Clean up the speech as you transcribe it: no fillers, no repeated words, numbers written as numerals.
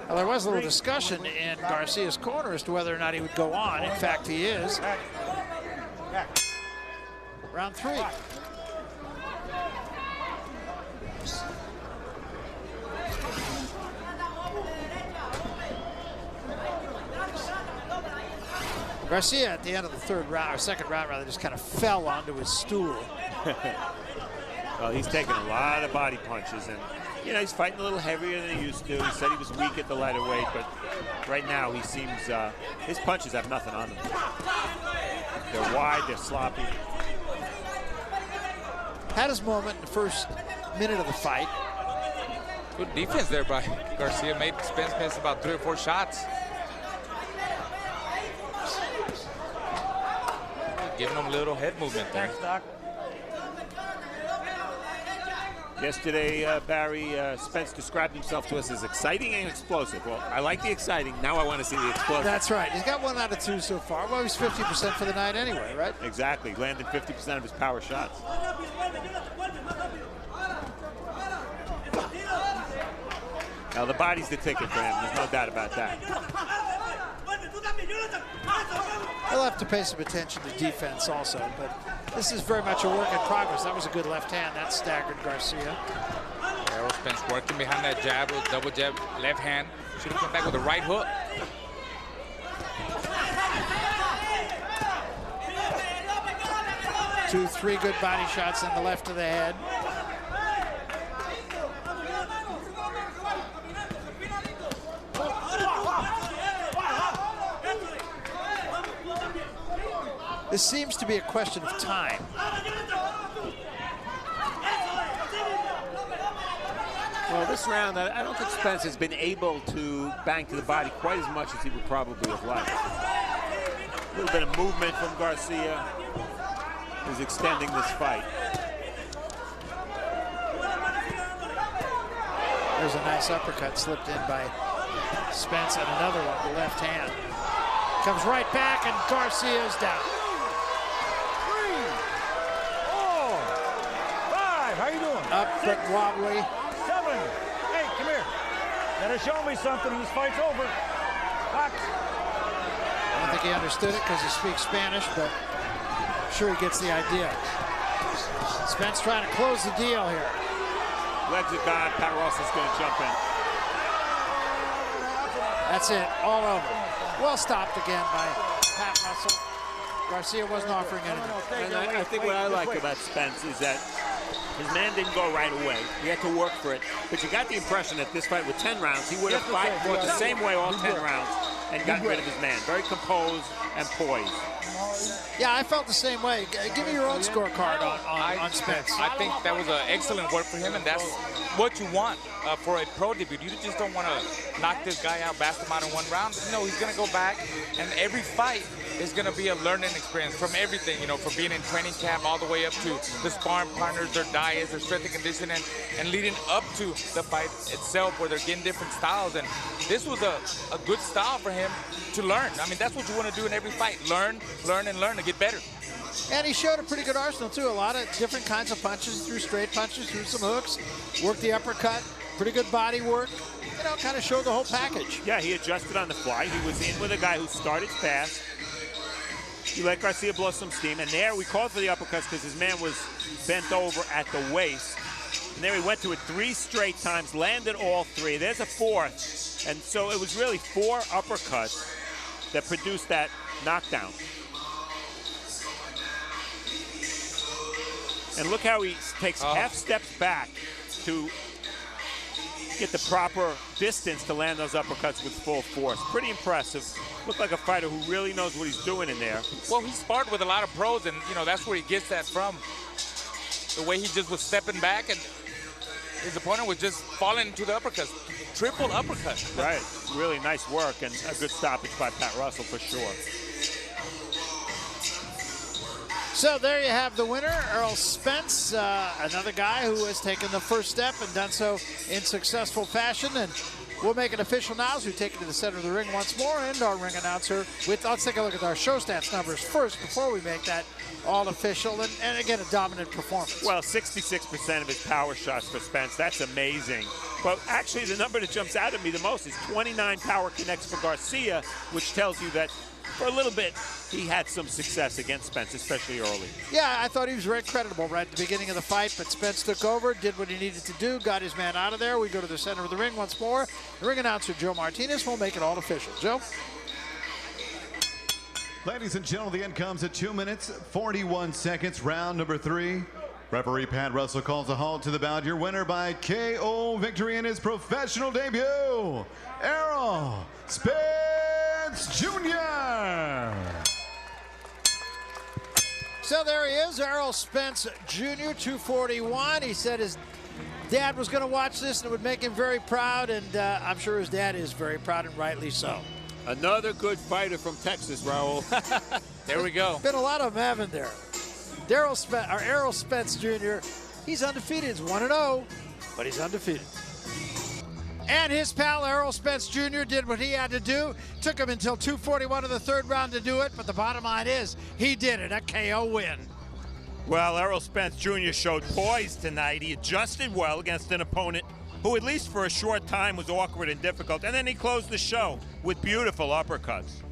Well, there was a little discussion in Garcia's corner as to whether or not he would go on. In fact, he is. Round 3. Garcia at the end of the third round, or second round rather, just kind of fell onto his stool. Well, he's taking a lot of body punches, and you know, he's fighting a little heavier than he used to. He said he was weak at the lighter weight, but right now he seems, his punches have nothing on them. They're wide, they're sloppy. Had his moment in the first minute of the fight. Good defense there by Garcia. Made Spence miss about 3 or 4 shots. Giving him a little head movement there. Yesterday, Barry, Spence described himself to us as exciting and explosive. Well, I like the exciting. Now I want to see the explosive. That's right. He's got 1 out of 2 so far. Well, he's 50% for the night anyway, right? Exactly. Landed 50% of his power shots. Now, the body's the ticket for him. There's no doubt about that. He'll have to pay some attention to defense also, but this is very much a work in progress. That was a good left hand. That staggered Garcia. Errol Spence working behind that jab with double jab, left hand. Should have come back with a right hook. Two, 3 good body shots in the left of the head. This seems to be a question of time. Well, this round, I don't think Spence has been able to bang to the body quite as much as he would probably have liked. A little bit of movement from Garcia is extending this fight. There's a nice uppercut slipped in by Spence, and another one, the left hand. Comes right back, and Garcia's down. 5, how you doing? Up, but wobbly. 7, hey, come here. Gotta show me something. This fight's over. Box. I don't think he understood it because he speaks Spanish, but I'm sure he gets the idea. Spence trying to close the deal here. Legs are gone. Pat Russell's going to jump in. That's it, all over. Well stopped again by Pat Russell. Garcia wasn't offering anything. And I think what I like about Spence is that his man didn't go right away. He had to work for it. But you got the impression that this fight with 10 rounds, he would have fought the same way all 10 rounds and gotten rid of his man. Very composed and poised. Yeah, I felt the same way. Give me your own scorecard on Spence. I think that was an excellent work for him, and that's what you want for a pro debut. You just don't want to knock this guy out, blast him out in 1 round. No, he's going to go back, and every fight is going to be a learning experience from everything, you know, from being in training camp all the way up to the sparring partners, their diets, their strength and conditioning, and leading up to the fight itself where they're getting different styles. And this was a good style for him to learn. I mean, that's what you want to do in every fight. Learn, and learn to get better. And he showed a pretty good arsenal, too. A lot of different kinds of punches. Threw straight punches, threw some hooks, worked the uppercut, pretty good body work. You know, kind of showed the whole package. Yeah, he adjusted on the fly. He was in with a guy who started fast. He let Garcia blow some steam. And there we called for the uppercuts because his man was bent over at the waist. And there he went to it 3 straight times, landed all 3. There's a 4th. And so it was really 4 uppercuts that produced that knockdown. And look how he takes half steps back to get the proper distance to land those uppercuts with full force. Pretty impressive. Looked like a fighter who really knows what he's doing in there. Well, he sparred with a lot of pros, and you know that's where he gets that from. The way he just was stepping back, and his opponent was just falling into the uppercuts. Triple uppercut. Right. Really nice work and a good stoppage by Pat Russell for sure. So there you have the winner, Errol Spence, another guy who has taken the first step and done so in successful fashion. And We'll make it official now as we take it to the center of the ring once more, and our ring announcer let's take a look at our show stats numbers first before we make that all official, and again, a dominant performance. Well, 66% of his power shots for Spence. That's amazing. But actually, the number that jumps out at me the most is 29 power connects for Garcia, which tells you that for a little bit, he had some success against Spence, especially early. Yeah, I thought he was very credible right at the beginning of the fight, but Spence took over, did what he needed to do, got his man out of there. We go to the center of the ring once more. The ring announcer, Joe Martinez, will make it all official. Joe? Ladies and gentlemen, the end comes at 2 minutes, 41 seconds, round number 3. Referee Pat Russell calls a halt to the bout. Your winner by KO victory in his professional debut, Errol Spence Jr. So there he is, Errol Spence Jr., 241. He said his dad was going to watch this and it would make him very proud, and I'm sure his dad is very proud, and rightly so. Another good fighter from Texas, Raul. There we go. Been a lot of them, haven't there? Errol Spence Jr., he's undefeated. He's 1-0, but he's undefeated. And his pal Errol Spence Jr. did what he had to do. Took him until 2:41 of the third round to do it, but the bottom line is he did it, a KO win. Well, Errol Spence Jr. showed poise tonight. He adjusted well against an opponent who, at least for a short time, was awkward and difficult. And then he closed the show with beautiful uppercuts.